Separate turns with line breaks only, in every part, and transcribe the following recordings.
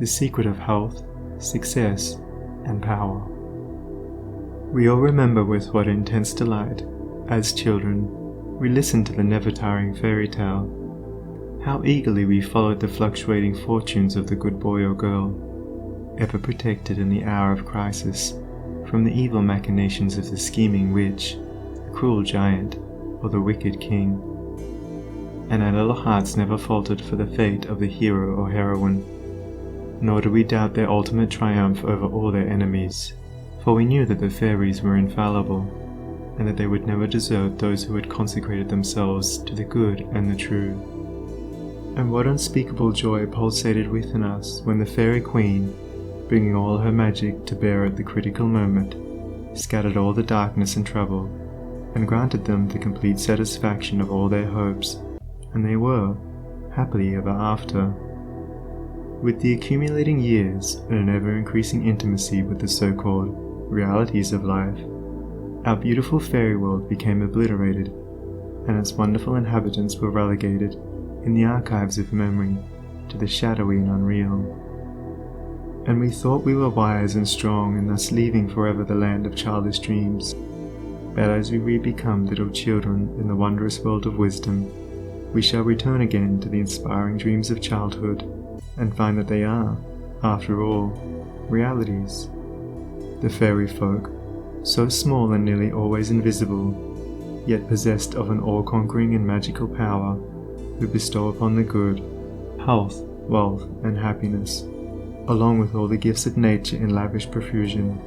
the secret of health, success, and power. We all remember with what intense delight, as children, we listened to the never-tiring fairy tale. How eagerly we followed the fluctuating fortunes of the good boy or girl, ever protected in the hour of crisis from the evil machinations of the scheming witch, the cruel giant, or the wicked king. And our little hearts never faltered for the fate of the hero or heroine, nor did we doubt their ultimate triumph over all their enemies, for we knew that the fairies were infallible, and that they would never desert those who had consecrated themselves to the good and the true. And what unspeakable joy pulsated within us when the fairy queen, bringing all her magic to bear at the critical moment, scattered all the darkness and trouble, and granted them the complete satisfaction of all their hopes, and they were happily ever after. With the accumulating years and an ever-increasing intimacy with the so-called realities of life, our beautiful fairy world became obliterated, and its wonderful inhabitants were relegated, in the archives of memory, to the shadowy and unreal. And we thought we were wise and strong in thus leaving forever the land of childish dreams. But as we re-become little children in the wondrous world of wisdom, we shall return again to the inspiring dreams of childhood, and find that they are, after all, realities. The fairy folk, so small and nearly always invisible, yet possessed of an all-conquering and magical power, who bestow upon the good health, wealth, and happiness, along with all the gifts of nature in lavish profusion,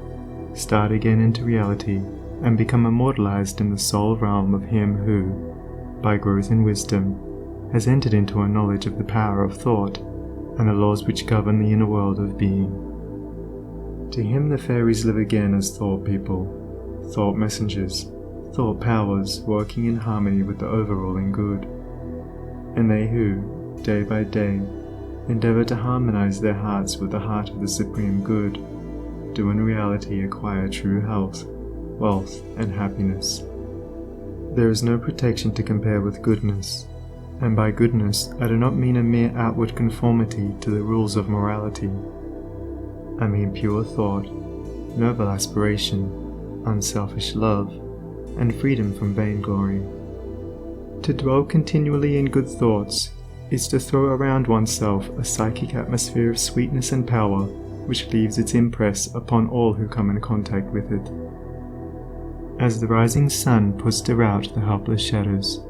start again into reality and become immortalized in the soul realm of him who, by growth in wisdom, has entered into a knowledge of the power of thought and the laws which govern the inner world of being. To him the fairies live again as thought people, thought messengers, thought powers working in harmony with the overruling good. And they who, day by day, endeavor to harmonize their hearts with the heart of the supreme good, do in reality acquire true health, wealth, and happiness. There is no protection to compare with goodness, and by goodness I do not mean a mere outward conformity to the rules of morality. I mean pure thought, noble aspiration, unselfish love, and freedom from vainglory. To dwell continually in good thoughts is to throw around oneself a psychic atmosphere of sweetness and power which leaves its impress upon all who come in contact with it. As the rising sun puts to rout the helpless shadows,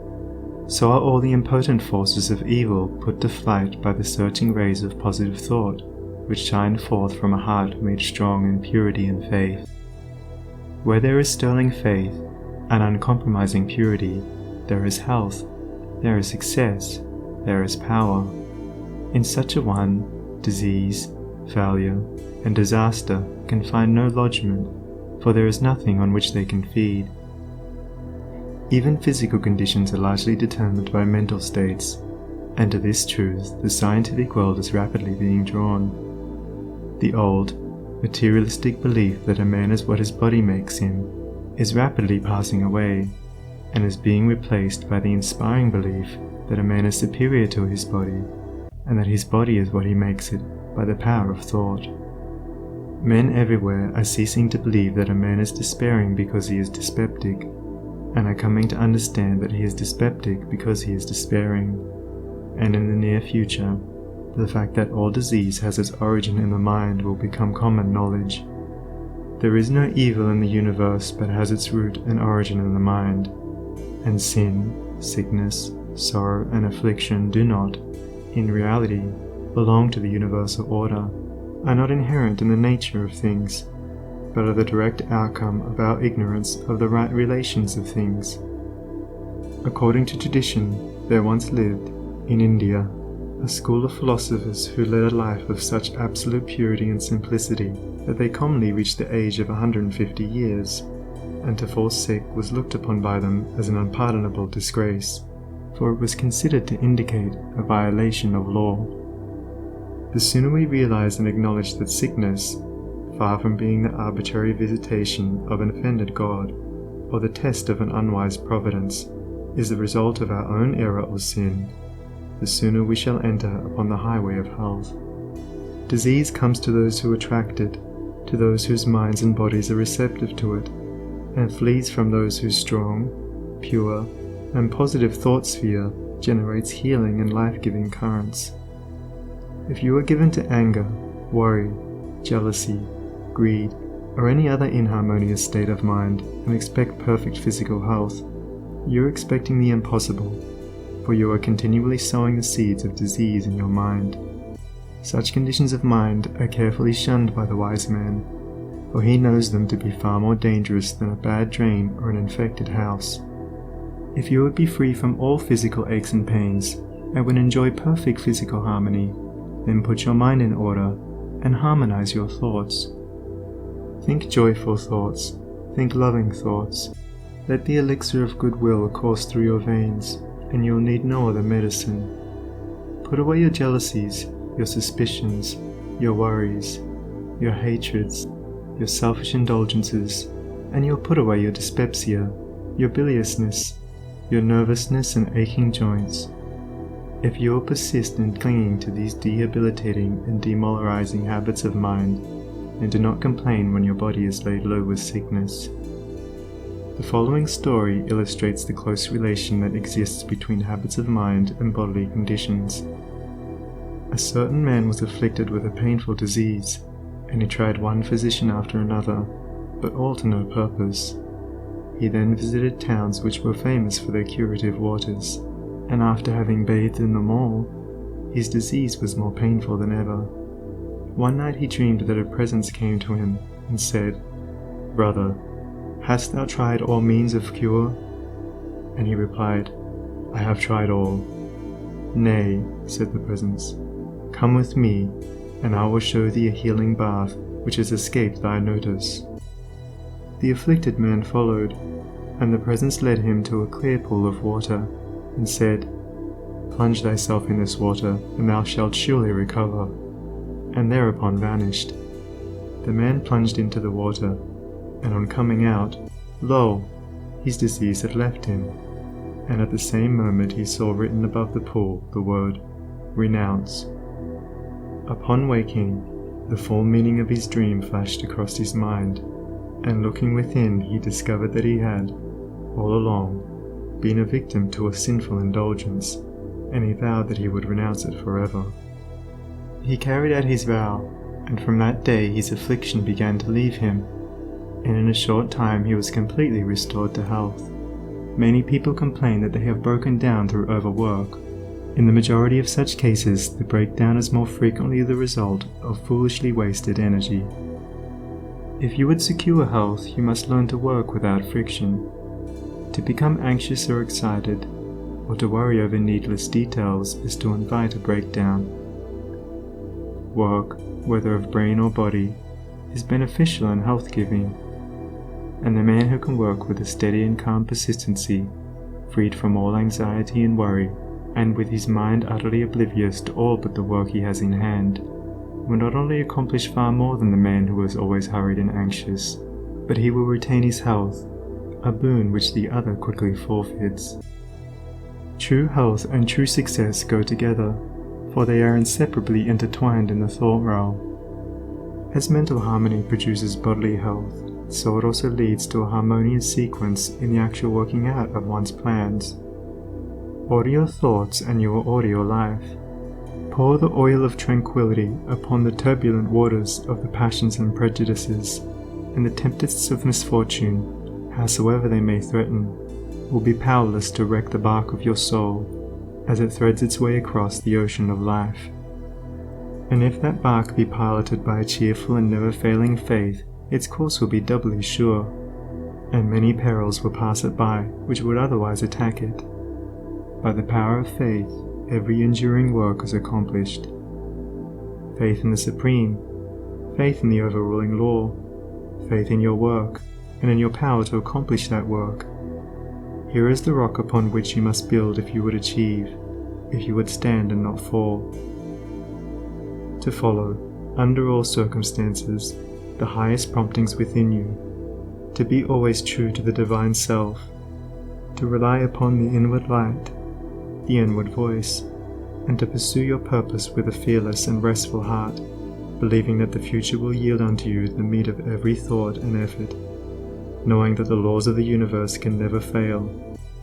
so are all the impotent forces of evil put to flight by the searching rays of positive thought which shine forth from a heart made strong in purity and faith. Where there is sterling faith and uncompromising purity, there is health, there is success, there is power. In such a one, disease, failure, and disaster can find no lodgment, for there is nothing on which they can feed. Even physical conditions are largely determined by mental states, and to this truth the scientific world is rapidly being drawn. The old, materialistic belief that a man is what his body makes him is rapidly passing away, and is being replaced by the inspiring belief that a man is superior to his body, and that his body is what he makes it by the power of thought. Men everywhere are ceasing to believe that a man is despairing because he is dyspeptic, and are coming to understand that he is dyspeptic because he is despairing. And in the near future, the fact that all disease has its origin in the mind will become common knowledge. There is no evil in the universe but has its root and origin in the mind, and sin, sickness, sorrow, and affliction do not, in reality, belong to the universal order, are not inherent in the nature of things, but are the direct outcome of our ignorance of the right relations of things. According to tradition, there once lived, in India, a school of philosophers who led a life of such absolute purity and simplicity that they commonly reached the age of 150 years, and to fall sick was looked upon by them as an unpardonable disgrace, for it was considered to indicate a violation of law. The sooner we realize and acknowledge that sickness, far from being the arbitrary visitation of an offended God, or the test of an unwise providence, is the result of our own error or sin, the sooner we shall enter upon the highway of health. Disease comes to those who attract it, to those whose minds and bodies are receptive to it, and flees from those whose strong, pure, and positive thought sphere generates healing and life-giving currents. If you are given to anger, worry, jealousy, greed, or any other inharmonious state of mind and expect perfect physical health, you are expecting the impossible, for you are continually sowing the seeds of disease in your mind. Such conditions of mind are carefully shunned by the wise man, for he knows them to be far more dangerous than a bad drain or an infected house. If you would be free from all physical aches and pains, and would enjoy perfect physical harmony, then put your mind in order and harmonize your thoughts. Think joyful thoughts, think loving thoughts. Let the elixir of goodwill course through your veins, and you'll need no other medicine. Put away your jealousies, your suspicions, your worries, your hatreds, your selfish indulgences, and you'll put away your dyspepsia, your biliousness, your nervousness and aching joints. If you will persist in clinging to these debilitating and demoralizing habits of mind, and do not complain when your body is laid low with sickness. The following story illustrates the close relation that exists between habits of mind and bodily conditions. A certain man was afflicted with a painful disease, and he tried one physician after another, but all to no purpose. He then visited towns which were famous for their curative waters, and after having bathed in them all, his disease was more painful than ever. One night he dreamed that a presence came to him and said, "Brother, hast thou tried all means of cure?" And he replied, "I have tried all." "Nay," said the presence, "come with me, and I will show thee a healing bath which has escaped thy notice." The afflicted man followed, and the presence led him to a clear pool of water, and said, "Plunge thyself in this water, and thou shalt surely recover," and thereupon vanished. The man plunged into the water, and on coming out, lo! His disease had left him, and at the same moment he saw written above the pool the word, "Renounce." Upon waking, the full meaning of his dream flashed across his mind, and looking within he discovered that he had, all along, been a victim to a sinful indulgence, and he vowed that he would renounce it forever. He carried out his vow, and from that day his affliction began to leave him, and in a short time he was completely restored to health. Many people complain that they have broken down through overwork. In the majority of such cases, the breakdown is more frequently the result of foolishly wasted energy. If you would secure health, you must learn to work without friction. To become anxious or excited, or to worry over needless details, is to invite a breakdown. Work, whether of brain or body, is beneficial and health-giving, and the man who can work with a steady and calm persistency, freed from all anxiety and worry, and with his mind utterly oblivious to all but the work he has in hand, will not only accomplish far more than the man who is always hurried and anxious, but he will retain his health, a boon which the other quickly forfeits. True health and true success go together, for they are inseparably intertwined in the thought realm. As mental harmony produces bodily health, so it also leads to a harmonious sequence in the actual working out of one's plans. Order your thoughts and you will order your life. Pour the oil of tranquility upon the turbulent waters of the passions and prejudices, and the tempests of misfortune, howsoever they may threaten, will be powerless to wreck the bark of your soul as it threads its way across the ocean of life. And if that bark be piloted by a cheerful and never-failing faith, its course will be doubly sure, and many perils will pass it by which would otherwise attack it. By the power of faith, every enduring work is accomplished. Faith in the Supreme, faith in the overruling law, faith in your work, and in your power to accomplish that work. Here is the rock upon which you must build if you would achieve, if you would stand and not fall. To follow, under all circumstances, the highest promptings within you, to be always true to the divine self, to rely upon the inward light, the inward voice, and to pursue your purpose with a fearless and restful heart, believing that the future will yield unto you the meat of every thought and effort, knowing that the laws of the universe can never fail,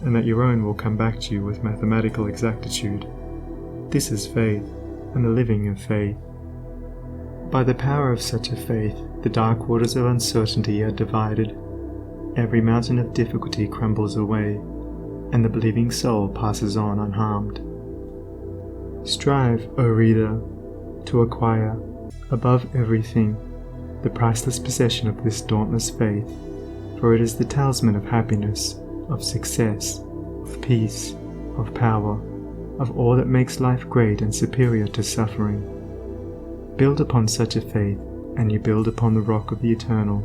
and that your own will come back to you with mathematical exactitude. This is faith, and the living of faith. By the power of such a faith, the dark waters of uncertainty are divided, every mountain of difficulty crumbles away, and the believing soul passes on unharmed. Strive, O reader, to acquire, above everything, the priceless possession of this dauntless faith, for it is the talisman of happiness, of success, of peace, of power, of all that makes life great and superior to suffering. Build upon such a faith, and you build upon the rock of the eternal,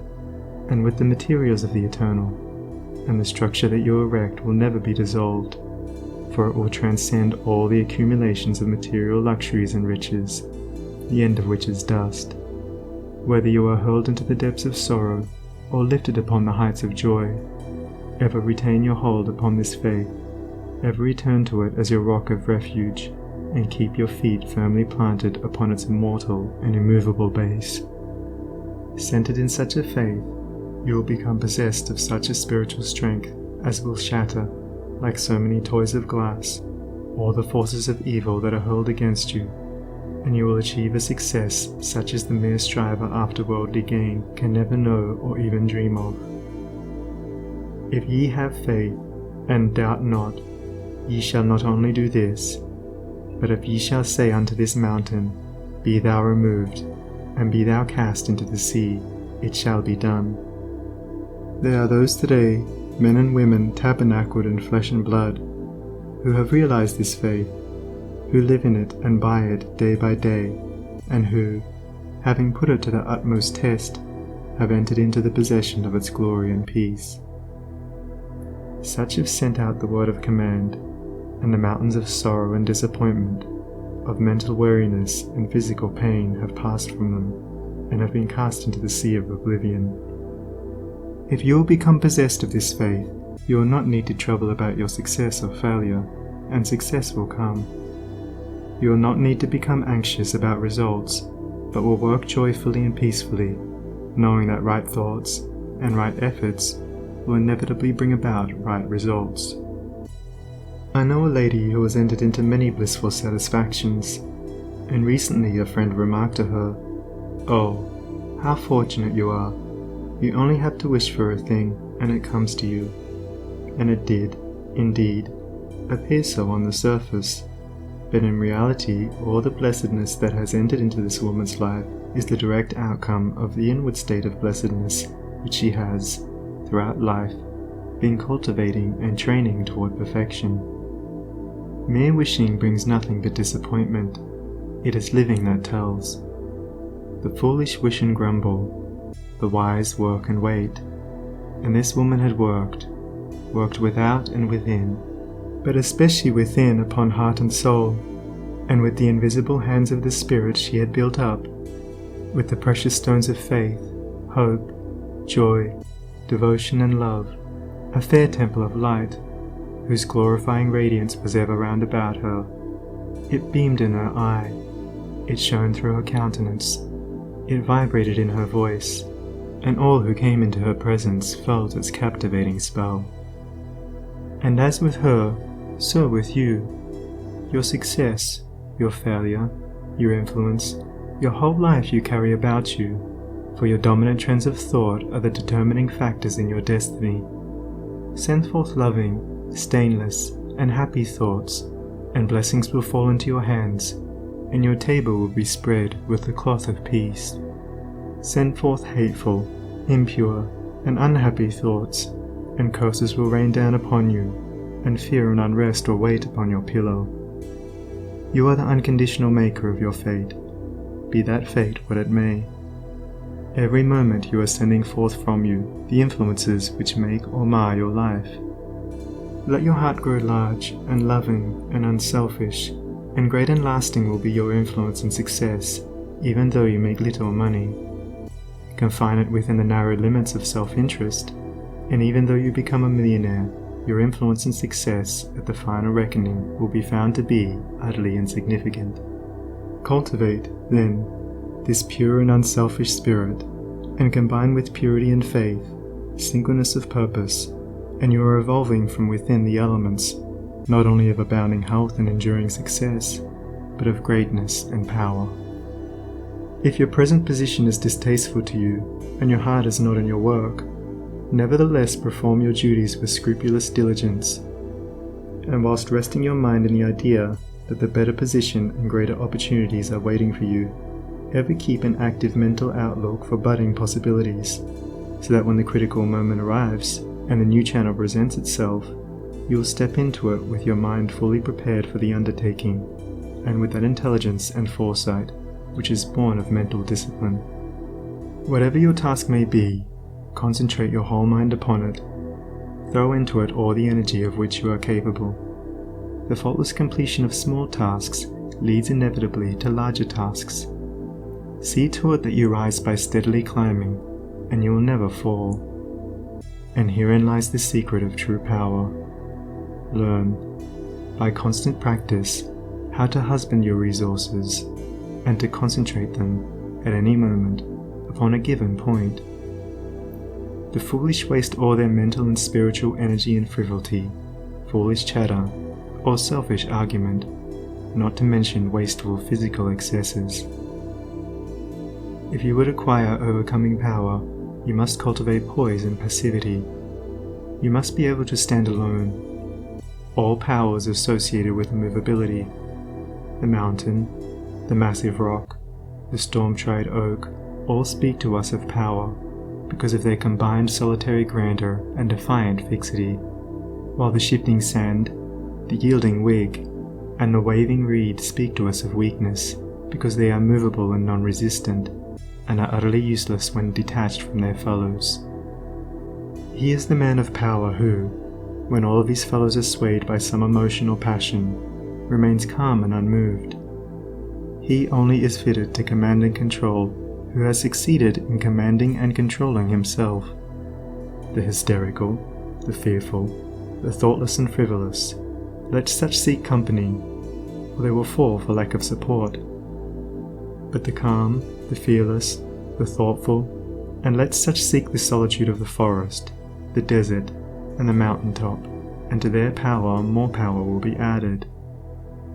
and with the materials of the eternal, and the structure that you erect will never be dissolved, for it will transcend all the accumulations of material luxuries and riches, the end of which is dust. Whether you are hurled into the depths of sorrow, or lifted upon the heights of joy, ever retain your hold upon this faith, ever return to it as your rock of refuge, and keep your feet firmly planted upon its immortal and immovable base. Centered in such a faith, you will become possessed of such a spiritual strength as will shatter, like so many toys of glass, all the forces of evil that are hurled against you, and you will achieve a success such as the mere striver after worldly gain can never know or even dream of. If ye have faith, and doubt not, ye shall not only do this, but if ye shall say unto this mountain, Be thou removed, and be thou cast into the sea, it shall be done. There are those today, men and women tabernacled in flesh and blood, who have realized this faith, who live in it and by it day by day, and who, having put it to the utmost test, have entered into the possession of its glory and peace. Such have sent out the word of command, and the mountains of sorrow and disappointment, of mental weariness and physical pain have passed from them, and have been cast into the sea of oblivion. If you will become possessed of this faith, you will not need to trouble about your success or failure, and success will come. You will not need to become anxious about results, but will work joyfully and peacefully, knowing that right thoughts and right efforts will inevitably bring about right results. I know a lady who has entered into many blissful satisfactions, and recently a friend remarked to her, "Oh, how fortunate you are. You only have to wish for a thing, and it comes to you." And it did, indeed, appear so on the surface, but in reality all the blessedness that has entered into this woman's life is the direct outcome of the inward state of blessedness which she has, throughout life, been cultivating and training toward perfection. Mere wishing brings nothing but disappointment. It is living that tells. The foolish wish and grumble, the wise work and wait, and this woman had worked without and within, but especially within upon heart and soul, and with the invisible hands of the Spirit she had built up, with the precious stones of faith, hope, joy, devotion and love, a fair temple of light, whose glorifying radiance was ever round about her. It beamed in her eye, it shone through her countenance, it vibrated in her voice, and all who came into her presence felt its captivating spell. And as with her, so with you. Your success, your failure, your influence, your whole life you carry about you, for your dominant trends of thought are the determining factors in your destiny. Send forth loving, stainless, and happy thoughts, and blessings will fall into your hands, and your table will be spread with the cloth of peace. Send forth hateful, impure, and unhappy thoughts, and curses will rain down upon you, and fear and unrest will wait upon your pillow. You are the unconditional maker of your fate, be that fate what it may. Every moment you are sending forth from you the influences which make or mar your life. Let your heart grow large and loving and unselfish, and great and lasting will be your influence and success, even though you make little money. Confine it within the narrow limits of self-interest, and even though you become a millionaire, your influence and success at the final reckoning will be found to be utterly insignificant. Cultivate, then, this pure and unselfish spirit, and combined with purity and faith, singleness of purpose, and you are evolving from within the elements, not only of abounding health and enduring success, but of greatness and power. If your present position is distasteful to you, and your heart is not in your work, nevertheless perform your duties with scrupulous diligence, and whilst resting your mind in the idea that the better position and greater opportunities are waiting for you, ever keep an active mental outlook for budding possibilities, so that when the critical moment arrives and the new channel presents itself, you will step into it with your mind fully prepared for the undertaking, and with that intelligence and foresight which is born of mental discipline. Whatever your task may be, concentrate your whole mind upon it. Throw into it all the energy of which you are capable. The faultless completion of small tasks leads inevitably to larger tasks. See to it that you rise by steadily climbing, and you will never fall. And herein lies the secret of true power. Learn, by constant practice, how to husband your resources, and to concentrate them, at any moment, upon a given point. The foolish waste all their mental and spiritual energy in frivolity, foolish chatter, or selfish argument, not to mention wasteful physical excesses. If you would acquire overcoming power, you must cultivate poise and passivity. You must be able to stand alone. All power is associated with immovability. The mountain, the massive rock, the storm-tried oak, all speak to us of power, because of their combined solitary grandeur and defiant fixity, while the shifting sand, the yielding twig, and the waving reed speak to us of weakness, because they are movable and non-resistant, and are utterly useless when detached from their fellows. He is the man of power who, when all of his fellows are swayed by some emotion or passion, remains calm and unmoved. He only is fitted to command and control who has succeeded in commanding and controlling himself. The hysterical, the fearful, the thoughtless and frivolous, let such seek company, or they will fall for lack of support. But the calm, the fearless, the thoughtful, and let such seek the solitude of the forest, the desert, and the mountain top, and to their power more power will be added,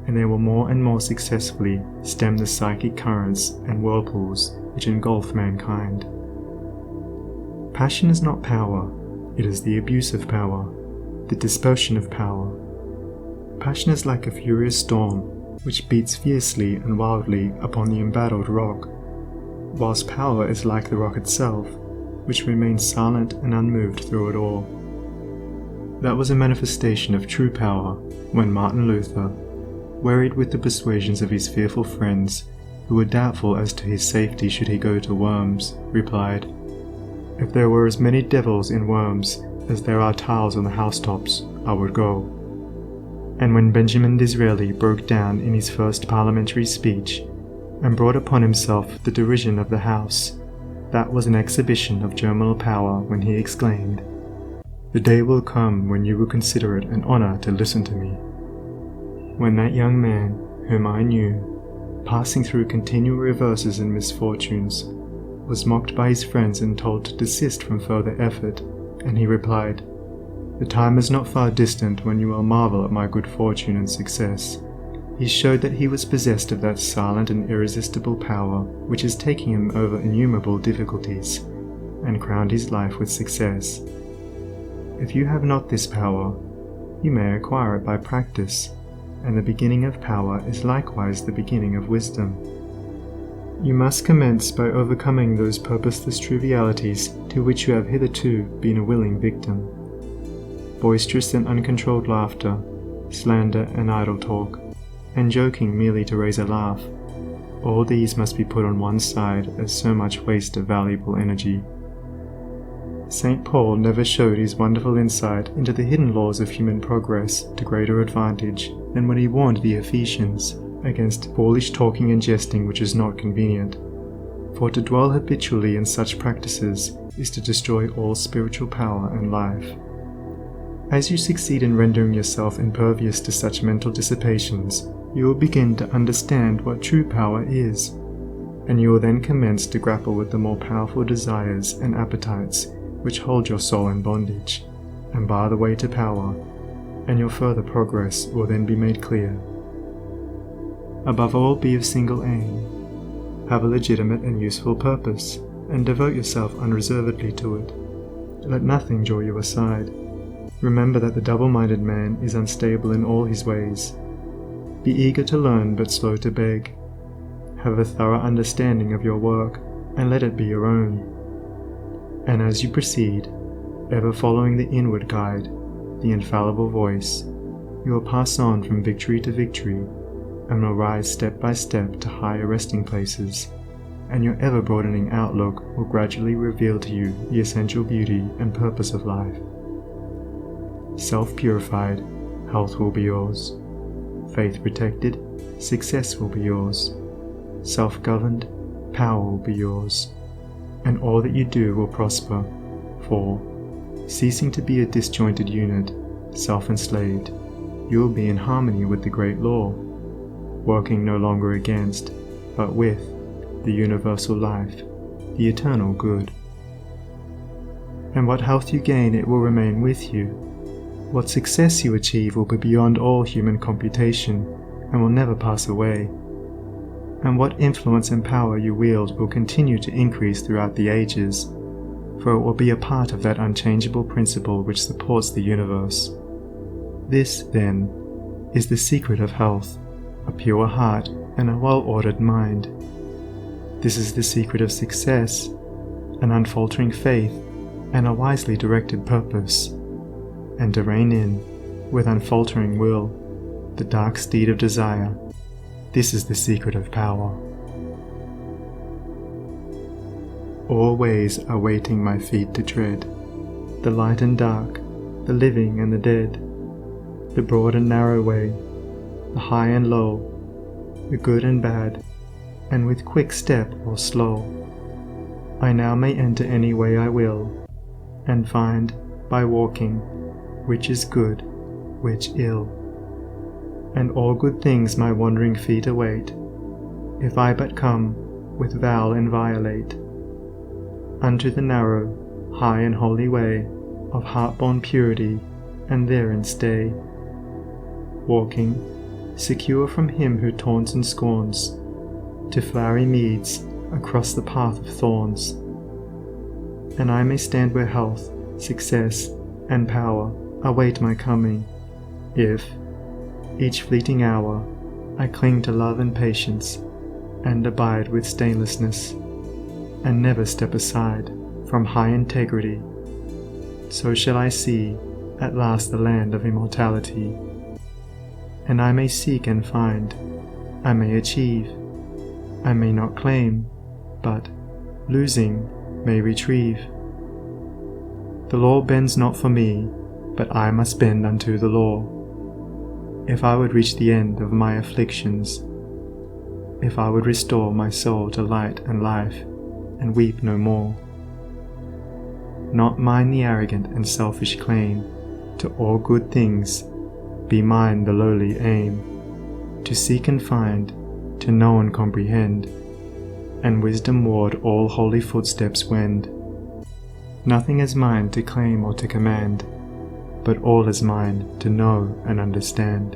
and they will more and more successfully stem the psychic currents and whirlpools which engulf mankind. Passion is not power, it is the abuse of power, the dispersion of power. Passion is like a furious storm, which beats fiercely and wildly upon the embattled rock, whilst power is like the rock itself, which remains silent and unmoved through it all. That was a manifestation of true power when Martin Luther, wearied with the persuasions of his fearful friends, who were doubtful as to his safety should he go to Worms, replied, "If there were as many devils in Worms as there are tiles on the housetops, I would go." And when Benjamin Disraeli broke down in his first parliamentary speech, and brought upon himself the derision of the House, that was an exhibition of germinal power when he exclaimed, "The day will come when you will consider it an honour to listen to me." When that young man, whom I knew, passing through continual reverses and misfortunes, was mocked by his friends and told to desist from further effort, and he replied, "The time is not far distant when you will marvel at my good fortune and success," he showed that he was possessed of that silent and irresistible power which is taking him over innumerable difficulties, and crowned his life with success. If you have not this power, you may acquire it by practice, and the beginning of power is likewise the beginning of wisdom. You must commence by overcoming those purposeless trivialities to which you have hitherto been a willing victim. Boisterous and uncontrolled laughter, slander and idle talk, and joking merely to raise a laugh, all these must be put on one side as so much waste of valuable energy. St. Paul never showed his wonderful insight into the hidden laws of human progress to greater advantage than when he warned the Ephesians against foolish talking and jesting which is not convenient. For to dwell habitually in such practices is to destroy all spiritual power and life. As you succeed in rendering yourself impervious to such mental dissipations, you will begin to understand what true power is. and you will then commence to grapple with the more powerful desires and appetites which hold your soul in bondage, and bar the way to power, and your further progress will then be made clear. Above all, be of single aim. Have a legitimate and useful purpose, and devote yourself unreservedly to it. Let nothing draw you aside. Remember that the double-minded man is unstable in all his ways. Be eager to learn but slow to beg. Have a thorough understanding of your work, and let it be your own. And as you proceed, ever following the inward guide, the infallible voice, you will pass on from victory to victory, and will rise step by step to higher resting places, and your ever-broadening outlook will gradually reveal to you the essential beauty and purpose of life. Self-purified, health will be yours. Faith-protected, success will be yours. Self-governed, power will be yours. And all that you do will prosper, for, ceasing to be a disjointed unit, self-enslaved, you will be in harmony with the great law, working no longer against, but with, the universal life, the eternal good. And what health you gain, it will remain with you. What success you achieve will be beyond all human computation, and will never pass away. And what influence and power you wield will continue to increase throughout the ages, for it will be a part of that unchangeable principle which supports the universe. This, then, is the secret of health, a pure heart and a well-ordered mind. This is the secret of success, an unfaltering faith and a wisely directed purpose, and to rein in, with unfaltering will, the dark steed of desire. This is the secret of power. All ways are waiting my feet to tread, the light and dark, the living and the dead, the broad and narrow way, the high and low, the good and bad, and with quick step or slow. I now may enter any way I will, and find, by walking, which is good, which ill. And all good things my wandering feet await, if I but come, with vow inviolate, unto the narrow, high and holy way of heart-born purity, and therein stay, walking, secure from him who taunts and scorns, to flowery meads across the path of thorns. And I may stand where health, success, and power await my coming, if, each fleeting hour, I cling to love and patience, and abide with stainlessness, and never step aside from high integrity. So shall I see at last the land of immortality. And I may seek and find, I may achieve, I may not claim, but, losing, may retrieve. The law bends not for me, but I must bend unto the law. If I would reach the end of my afflictions, if I would restore my soul to light and life, and weep no more. Not mine the arrogant and selfish claim to all good things, be mine the lowly aim, to seek and find, to know and comprehend, and wisdom-ward all holy footsteps wend. Nothing is mine to claim or to command, but all is mine to know and understand.